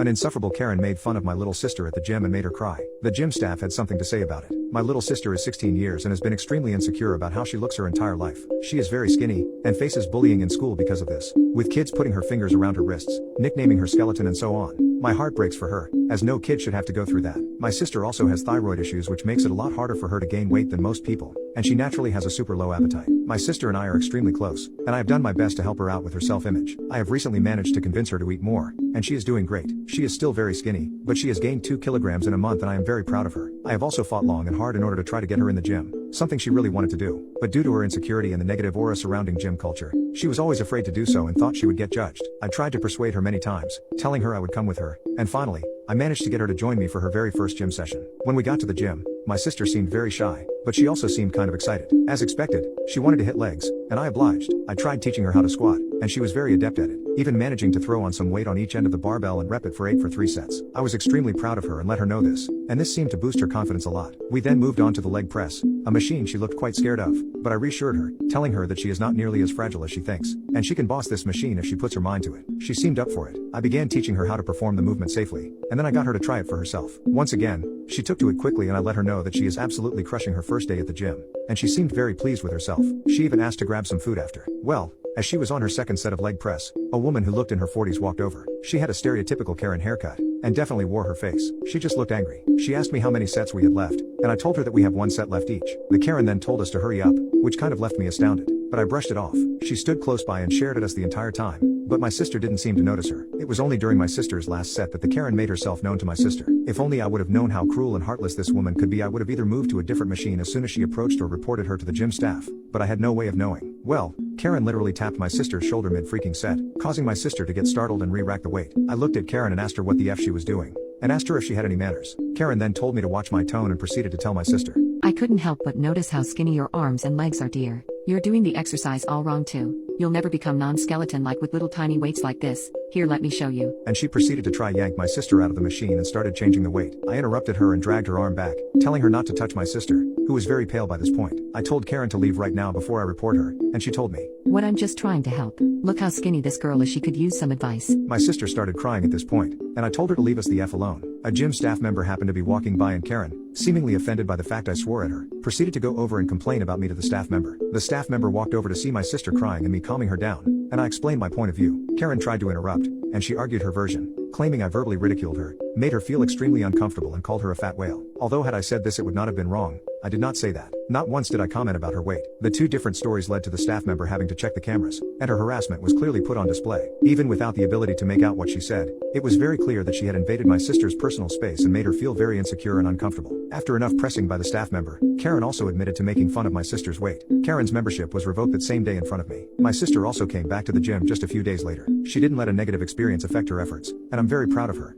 An insufferable Karen made fun of my little sister at the gym and made her cry. The gym staff had something to say about it. My little sister is 16 years and has been extremely insecure about how she looks her entire life. She is very skinny, and faces bullying in school because of this, with kids putting her fingers around her wrists, nicknaming her skeleton and so on. My heart breaks for her, as no kid should have to go through that. My sister also has thyroid issues, which makes it a lot harder for her to gain weight than most people, and she naturally has a super low appetite. My sister and I are extremely close, and I have done my best to help her out with her self-image. I have recently managed to convince her to eat more, and she is doing great. She is still very skinny, but she has gained 2 kilograms in a month and I am very proud of her. I have also fought long and hard in order to try to get her in the gym, something she really wanted to do, but due to her insecurity and the negative aura surrounding gym culture, she was always afraid to do so and thought she would get judged. I tried to persuade her many times, telling her I would come with her, and finally, I managed to get her to join me for her very first gym session. When we got to the gym, my sister seemed very shy, but she also seemed kind of excited. As expected, she wanted to hit legs, and I obliged. I tried teaching her how to squat, and she was very adept at it, even managing to throw on some weight on each end of the barbell and rep it for 8 for 3 sets. I was extremely proud of her and let her know this, and this seemed to boost her confidence a lot. We then moved on to the leg press, a machine she looked quite scared of, but I reassured her, telling her that she is not nearly as fragile as she thinks, and she can boss this machine if she puts her mind to it. She seemed up for it. I began teaching her how to perform the movement safely, and then I got her to try it for herself. Once again, she took to it quickly and I let her know that she is absolutely crushing her first day at the gym, and she seemed very pleased with herself. She even asked to grab some food after. Well, as she was on her second set of leg press, a woman who looked in her 40s walked over. She had a stereotypical Karen haircut, and definitely wore her face. She just looked angry. She asked me how many sets we had left, and I told her that we have 1 set left each. The Karen then told us to hurry up, which kind of left me astounded, but I brushed it off. She stood close by and stared at us the entire time, but my sister didn't seem to notice her. It was only during my sister's last set that the Karen made herself known to my sister. If only I would have known how cruel and heartless this woman could be, I would have either moved to a different machine as soon as she approached or reported her to the gym staff, but I had no way of knowing. Well, Karen literally tapped my sister's shoulder mid-freaking set, causing my sister to get startled and re-rack the weight. I looked at Karen and asked her what the F she was doing, and asked her if she had any manners. Karen then told me to watch my tone and proceeded to tell my sister. I couldn't help but notice how skinny your arms and legs are, dear. You're doing the exercise all wrong too. You'll never become non-skeleton like with little tiny weights like this. Here, let me show you. And she proceeded to try yank my sister out of the machine and started changing the weight. I interrupted her and dragged her arm back, telling her not to touch my sister, who was very pale by this point. I told Karen to leave right now before I report her, and she told me, "What, I'm just trying to help. Look how skinny this girl is, she could use some advice." My sister started crying at this point, and I told her to leave us the F alone. A gym staff member happened to be walking by and Karen, seemingly offended by the fact I swore at her, proceeded to go over and complain about me to the staff member. The staff member walked over to see my sister crying and me calming her down, and I explained my point of view. Karen tried to interrupt, and she argued her version, claiming I verbally ridiculed her, made her feel extremely uncomfortable and called her a fat whale. Although had I said this it would not have been wrong, I did not say that. Not once did I comment about her weight. The 2 different stories led to the staff member having to check the cameras, and her harassment was clearly put on display. Even without the ability to make out what she said, it was very clear that she had invaded my sister's personal space and made her feel very insecure and uncomfortable. After enough pressing by the staff member, Karen also admitted to making fun of my sister's weight. Karen's membership was revoked that same day in front of me. My sister also came back to the gym just a few days later. She didn't let a negative experience affect her efforts, and I'm very proud of her.